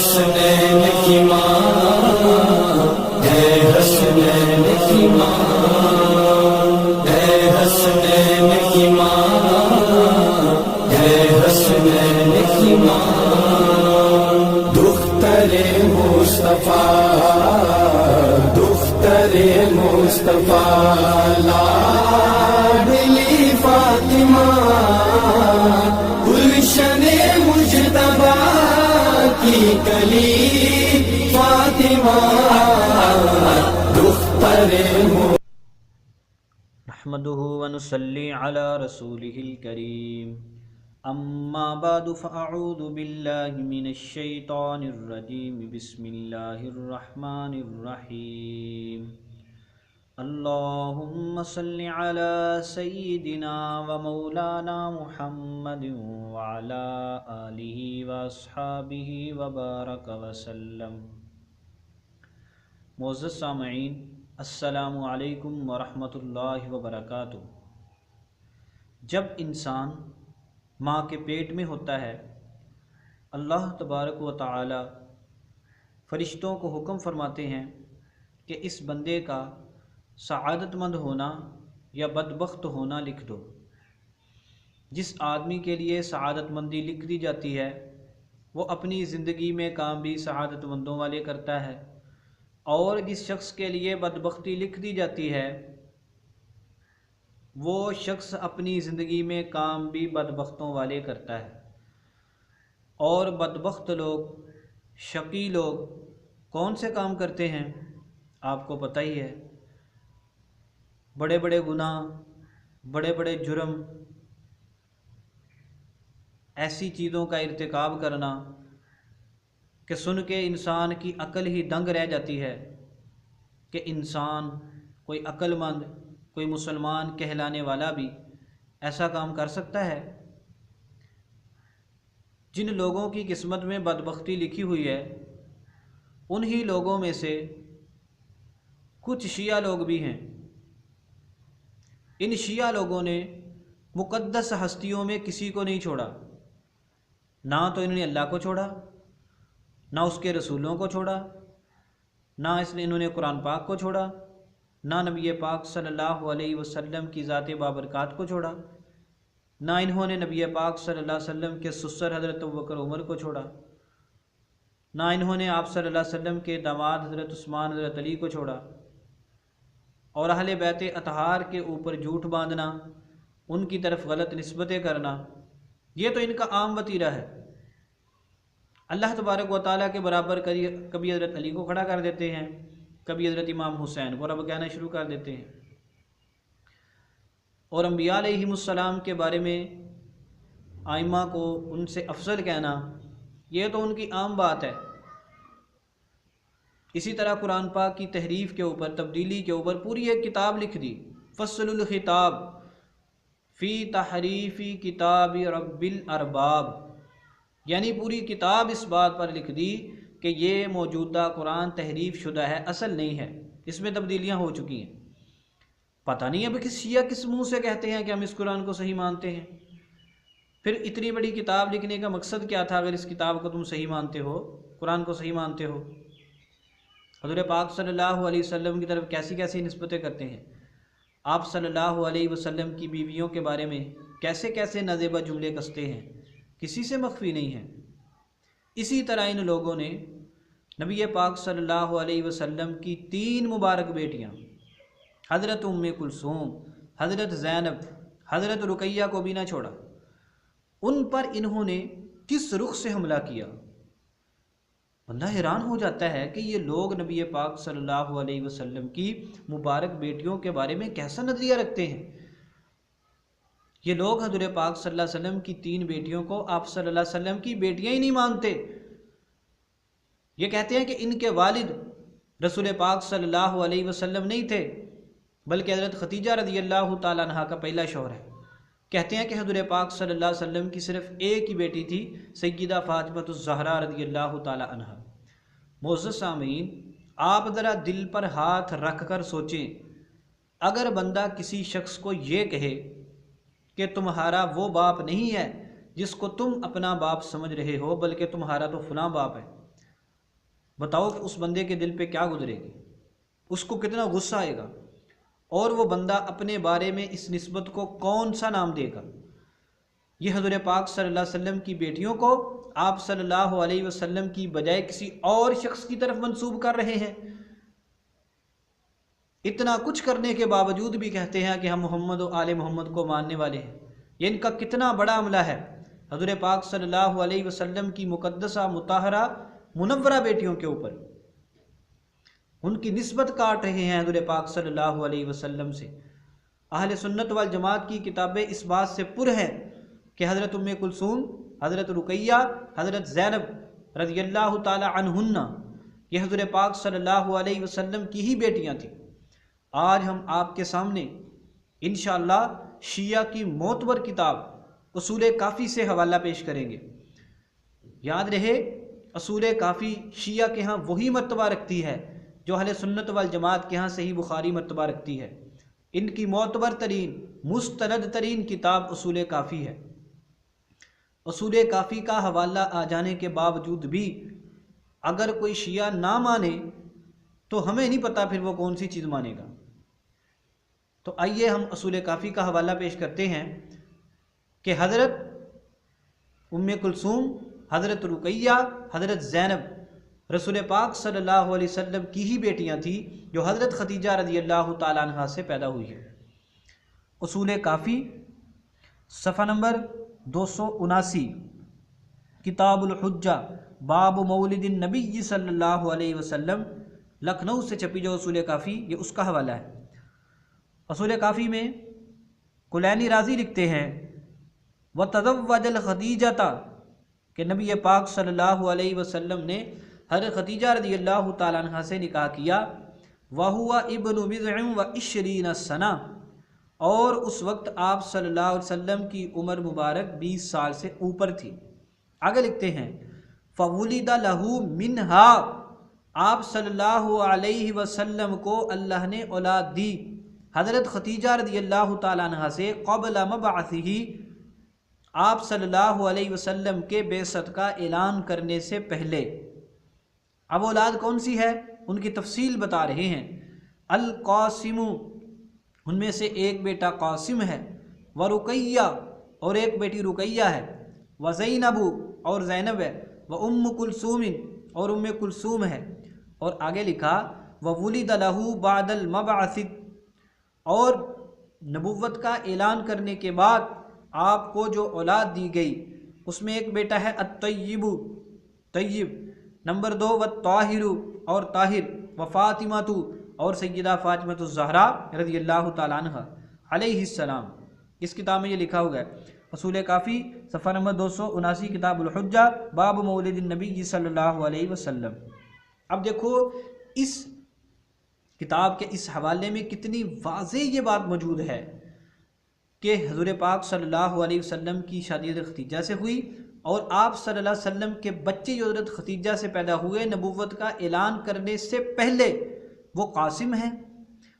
हसनैन की माँ, है हसनैन की माँ, है हसनैन की माँ, है हसनैन की माँ। दुख्तरे मुस्तफा, दुख्तरे मुस्तफा, लाडली फातिमा, गुलशने मुजतबा की कली फातिमा, दुख्तरे नहमदुहु व नुसल्ली अला रसूलिहिल करीम। अम्मा बादु फ़अऊज़ु बिल्लाहि मिनश शैतानिर रजीम। बिस्मिल्लाहिर रहमानिर रहीम। अल्लाहुम्मा सल्लि अला सय्यिदिना व मौलाना मुहम्मदिन व अला आलिहि व अस्हाबिहि व बारक व सल्लम। मोअज़्ज़ज़ सामईन, अस्सलामु अलैकुम व रहमतुल्लाहि व बरकातुहू। जब इंसान माँ के पेट में होता है, अल्लाह तबारक व तआला फ़रिश्तों को हुक्म फरमाते हैं कि इस बंदे का सआदतमंद होना या बदबख्त होना लिख दो। जिस आदमी के लिए सआदतमंदी लिख दी जाती है वो अपनी ज़िंदगी में काम भी सआदतमंदों वाले करता है, और जिस शख्स के लिए बदबख्ती लिख दी जाती है वो शख्स अपनी ज़िंदगी में काम भी बदबख्तों वाले करता है। और बदबख्त लोग, शकी लोग कौन से काम करते हैं आपको पता ही है। बड़े बड़े गुनाह, बड़े बड़े जुर्म, ऐसी चीज़ों का इर्तिकाब करना कि सुन के इंसान की अकल ही दंग रह जाती है कि इंसान, कोई अक्लमंद, कोई मुसलमान कहलाने वाला भी ऐसा काम कर सकता है। जिन लोगों की किस्मत में बदबख्ती लिखी हुई है उन्हीं लोगों में से कुछ शिया लोग भी हैं। इन शिया लोगों ने मुक़द्दस हस्तियों में किसी को नहीं छोड़ा। ना तो इन्होंने अल्लाह को छोड़ा, ना उसके रसूलों को छोड़ा, ना इसलिए इन्होंने कुरान पाक को छोड़ा, ना नबी पाक सल्लल्लाहु अलैहि वसल्लम की ज़ात बाबरकात को छोड़ा, ना इन्होंने नबी पाक सल्लल्लाहु अलैहि वसल्लम के सुसर हज़रत अबू बकर उमर को छोड़ा, ना इन्होंने आप सल्लल्लाहु अलैहि वसल्लम के दामाद हज़रत उस्मान हज़रत अली को छोड़ा। और अहले बैत अतहार के ऊपर झूठ बांधना, उनकी तरफ गलत निस्बतें करना, ये तो इनका आम वतीरा है। अल्लाह तबारक व तआला के बराबर कभी हज़रत अली को खड़ा कर देते हैं, कभी हज़रत इमाम हुसैन को रब कहना शुरू कर देते हैं। और अम्बिया अलैहिमुस्सलाम के बारे में आइमा को उनसे अफजल कहना, ये तो उनकी आम बात है। इसी तरह कुरान पाक की तहरीफ़ के ऊपर, तब्दीली के ऊपर पूरी एक किताब लिख दी, फस्लुल खिताब फ़ी तहरीफ़ी किताब रब्बिल अरबाब। यानी पूरी किताब इस बात पर लिख दी कि ये मौजूदा कुरान तहरीफ़ शुदा है, असल नहीं है, इसमें तब्दीलियाँ हो चुकी हैं। पता नहीं अब किस शिया किस मुँह से कहते हैं कि हम इस कुरान को सही मानते हैं। फिर इतनी बड़ी किताब लिखने का मकसद क्या था अगर इस किताब को तुम सही मानते हो, कुरान को सही मानते हो। हज़रत पाक सल्लल्लाहु अलैहि वसल्लम की तरफ कैसी कैसी निस्बतें करते हैं, आप सल्लल्लाहु अलैहि वसल्लम की बीवियों के बारे में कैसे कैसे नाज़ेबा जुमले कसते हैं, किसी से मख्फी नहीं है। इसी तरह इन लोगों ने नबी पाक सल्लल्लाहु अलैहि वसल्लम की 3 मुबारक बेटियां हज़रत उम्मे कुलसूम, हज़रत ज़ैनब, हज़रत रुकैया को भी ना छोड़ा। उन पर इन्होंने किस रुख से हमला किया। बंदा हैरान हो जाता है कि ये लोग नबी पाक सल्लल्लाहु अलैहि वसल्लम की मुबारक बेटियों के बारे में कैसा नज़रिया रखते हैं। ये लोग हज़रत पाक सल्लल्लाहु अलैहि वसल्लम की 3 बेटियों को आप सल्लल्लाहु अलैहि वसल्लम की बेटियां ही नहीं मानते। ये कहते हैं कि इनके वालिद रसूल पाक सल्लल्लाहु अलैहि वसल्लम नहीं थे, बल्कि हज़रत खदीजा रज़ी अल्लाह तआला अन्हा का पहला शौहर है। कहते हैं कि हज़रत पाक सल्लल्लाहु अलैहि वसल्लम की सिर्फ़ एक ही बेटी थी, सय्यदा फ़ातिमतुज़ ज़हरा रज़ी अल्लाह तआला अन्हा। मोअज़्ज़ज़ सामीन, आप ज़रा दिल पर हाथ रख कर सोचें, अगर बंदा किसी शख्स को ये कहे कि तुम्हारा वो बाप नहीं है जिसको तुम अपना बाप समझ रहे हो, बल्कि तुम्हारा तो फलां बाप है, बताओ कि उस बंदे के दिल पे क्या गुजरेगी, उसको कितना गुस्सा आएगा, और वो बंदा अपने बारे में इस निस्बत को कौन सा नाम देगा। ये हज़रत पाक सल्लल्लाहु अलैहि वसल्लम की बेटियों को आप सल्लल्लाहु अलैहि वसल्लम की बजाय किसी और शख्स की तरफ मंसूब कर रहे हैं। इतना कुछ करने के बावजूद भी कहते हैं कि हम मोहम्मद और आले मोहम्मद को मानने वाले हैं। ये इनका कितना बड़ा अमला है। हज़रत पाक सल्लल्लाहु अलैहि वसल्लम की मुक़द्दसा मुताहरा मुनव्वरा बेटियों के ऊपर उनकी निस्बत काट रहे हैं हज़रत पाक सल्लल्लाहु अलैहि वसल्लम से। अहले सुन्नत वल जमात की किताबें इस बात से पुर हैं कि हज़रत उम्मे कुलसूम, हज़रत रुकैया, हज़रत ज़ैनब रज़ियल्लाहु ताला अन्हुन्ना ये हज़रत पाक सल्लल्लाहु अलैहि वसल्लम की ही बेटियां थीं। आज हम आपके सामने इंशाअल्लाह शिया की मोतबर किताब उसूल काफ़ी से हवाला पेश करेंगे। याद रहे, उसूल काफ़ी शिया के यहाँ वही मर्तबा रखती है जो अहले सुन्नत वल जमात के यहाँ सही बुखारी मर्तबा रखती है। इनकी मोतबर तरीन मुस्तनद तरीन किताब उसूल काफ़ी है। उसूल काफ़ी का हवाला आ जाने के बावजूद भी अगर कोई शिया ना माने तो हमें नहीं पता फिर वो कौन सी चीज़ मानेगा। तो आइए हम उसूल काफ़ी का हवाला पेश करते हैं कि हज़रत उम्मे कुलसूम, हज़रत रुकैया, हज़रत ज़ैनब रसूल पाक सल्लल्लाहु अलैहि वसल्लम की ही बेटियां थी जो हज़रत खदीजा रज़ियल्लाहु ताला अन्हा से पैदा हुई है। उसूल काफ़ी सफ़ा नंबर 279 किताबुल हुज्जा बाब मौलिदिन नबी सल्लल्लाहु अलैहि वसल्लम, लखनऊ से छपी जो उसूल काफ़ी, ये उसका हवाला है। उसूल काफ़ी में कुलैनी राज़ी लिखते हैं व तज़व्वजल खदीजता कि नबी पाक सल्लल्लाहु अलैहि वसल्लम ने हज़रत खदीजा रज़ियल्लाहु ताला अन्हा से निकाह किया। वहुवा इब्नु बिज़अन व इश्रीन सना, और उस वक्त आप सल्लल्लाहु अलैहि वसल्लम की उम्र मुबारक 20 साल से ऊपर थी। आगे लिखते हैं फ़वुलिदा लहू मिनहा, आप सल्लल्लाहु अलैहि वसल्लम को अल्लाह ने औलाद दी हज़रत खदीजा रज़ियल्लाहु ताला अन्हा से क़ब्ल मबअसिही, आप सल्लल्लाहु अलैहि वसल्लम के बेसत का ऐलान करने से पहले। अब औलाद कौन सी है उनकी तफसील बता रहे हैं। अल क़ासिमु, उनमें से एक बेटा क़ासिम है, व रुकैया, और एक बेटी रुकैया है, व ज़ैनबु, और ज़ैनब है, व उम्म कुलसूमिन, और उम्मे कुलसूम है। और आगे लिखा व वुलिद लहू बादल मबअसित, और नबुव्वत का ऐलान करने के बाद आपको जो औलाद दी गई उसमें एक बेटा है अत्तय्यिबु, तय्यिब। नंबर 2 व ताहिरु, और ताहिर, व फ़ातिमातु, और सय्यदा फ़ातिमातु ज़हरा रज़ियल्लाहु ताला अन्हा अलैहिस्सलाम। इस किताब में ये लिखा हुआ है उसूल काफ़ी सफ़ा नंबर 279 किताबुल हुज्जा बाब मौलिदिन नबी सल्लल्लाहु अलैहि वसल्लम। अब देखो इस किताब के इस हवाले में कितनी वाज़ेह ये बात मौजूद है कि हुज़ूर पाक सल्लल्लाहु अलैहि वसल्लम की शादी हज़रत खदीजा से हुई, और आप सल्लल्लाहु अलैहि वसल्लम के बच्चे जो हज़रत खदीजा से पैदा हुए नबुव्वत का ऐलान करने से पहले वो कासिम हैं,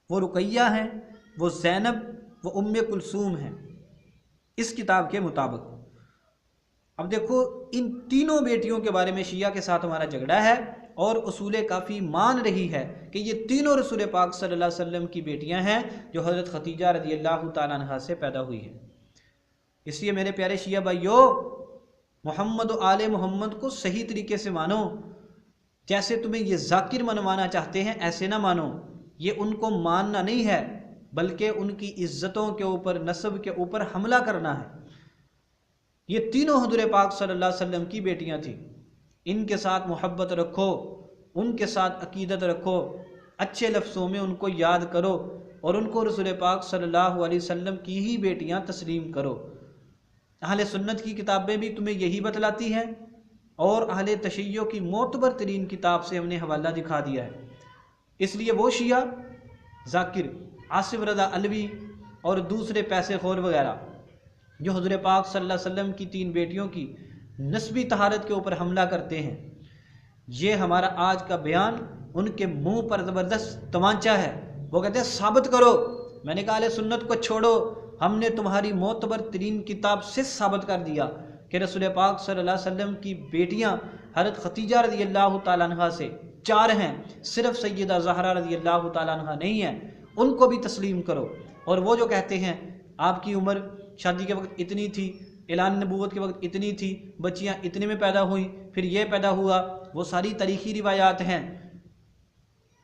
वो रुकैया हैं, वो ज़ैनब, वो उम्मे कुलसूम हैं इस किताब के मुताबिक। अब देखो इन तीनों बेटियों के बारे में शिया के साथ हमारा झगड़ा है, और उसूल काफ़ी मान रही है कि ये तीनों रसूल पाक सल्लल्लाहु अलैहि वसल्लम की बेटियां हैं जो हज़रत खदीजा रज़ियल्लाहु ताला अन्हा से पैदा हुई हैं। इसलिए मेरे प्यारे शिया भाइयों, मोहम्मद और आले मोहम्मद को सही तरीके से मानो। जैसे तुम्हें ये जाकिर मनवाना चाहते हैं ऐसे ना मानो। ये उनको मानना नहीं है बल्कि उनकी इज़्ज़तों के ऊपर, नस्ब के ऊपर हमला करना है। ये तीनों हुज़ूर पाक सल्लल्लाहु अलैहि वसल्लम की बेटियां थीं। इनके साथ मोहब्बत रखो, उनके साथ अकीदत रखो, अच्छे लफ्ज़ों में उनको याद करो, और उनको रसूल पाक सल्लल्लाहु अलैहि वसल्लम की ही बेटियां तस्लीम करो। अहले सुन्नत की किताबें भी तुम्हें यही बतलाती हैं, और अहले तशय्यो की मोतबर तरीन किताब से हमने हवाला दिखा दिया है। इसलिए वो शिया जाकिर, आसिफ रज़ा अलवी और दूसरे पैसे खोर वगैरह जो हुज़ूर पाक सल्लल्लाहु अलैहि वसल्लम की तीन बेटियों की नस्बी तहारत के ऊपर हमला करते हैं, ये हमारा आज का बयान उनके मुंह पर ज़बरदस्त तमांचा है। वो कहते हैं साबित करो। मैंने कहा अहले सुन्नत को छोड़ो, हमने तुम्हारी मोतबर तरीन किताब से साबित कर दिया कि रसूल पाक सल्लल्लाहु अलैहि वसल्लम की बेटियां हज़रत खतीजा रज़ी अल्लाह तआला अन्हा से 4 हैं, सिर्फ सैयदा ज़हरा रज़ी अल्लाह तआला अन्हा नहीं है, उनको भी तस्लीम करो। और वो जो कहते हैं आपकी उम्र शादी के वक्त इतनी थी, ऐलान नबूवत के वक्त इतनी थी, बच्चियां इतने में पैदा हुई, फिर ये पैदा हुआ, वो सारी तारीखी रिवायात हैं,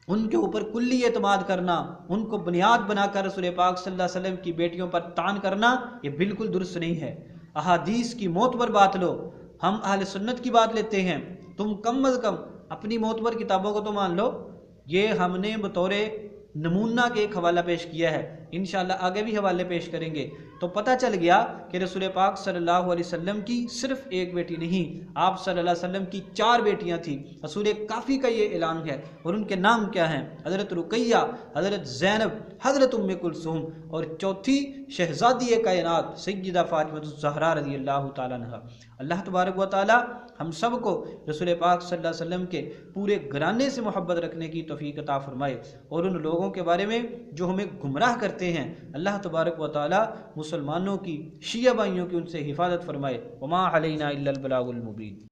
उनके ऊपर कुल्ली एतमाद करना, उनको बुनियाद बनाकर रसूल पाक सल्लल्लाहु अलैहि वसल्लम की बेटियों पर तान करना, ये बिल्कुल दुरुस्त नहीं है। अहादीस की मोतबर बात लो, हम अहले सुन्नत की बात लेते हैं, तुम कम अज़ कम अपनी मोतबर किताबों को तो मान लो। ये हमने बतौर नमूना के एक हवाला पेश किया है, इंशाअल्लाह आगे भी हवाले पेश करेंगे। तो पता चल गया कि रसूल पाक सल्लल्लाहु अलैहि वसल्लम की सिर्फ एक बेटी नहीं, आप सल्लल्लाहु अलैहि वसल्लम की 4 बेटियां थी। रसूल काफ़ी का ये ऐलान है, और उनके नाम क्या हैं? हज़रत रुकैया, हज़रत ज़ैनब, हज़रत उम्मे कुलसूम, और चौथी शहज़ादी कायनात सय्यदा फ़ातिमा ज़हरा रज़ी अल्लाह तआला अन्हा। अल्लाह तबारक व तआला हम सब को रसूल पाक सल्लल्लाहु अलैहि वसल्लम के पूरे घराने से मोहब्बत रखने की तौफीक अता फरमाए, और उन लोगों के बारे में जो हमें गुमराह करते हैं, अल्लाह तबारक व तआला मुसलमानों की, शिया भाइयों की उनसे हिफाजत फरमाए। वमा अलैना इल्लल बलागुल मुबीन।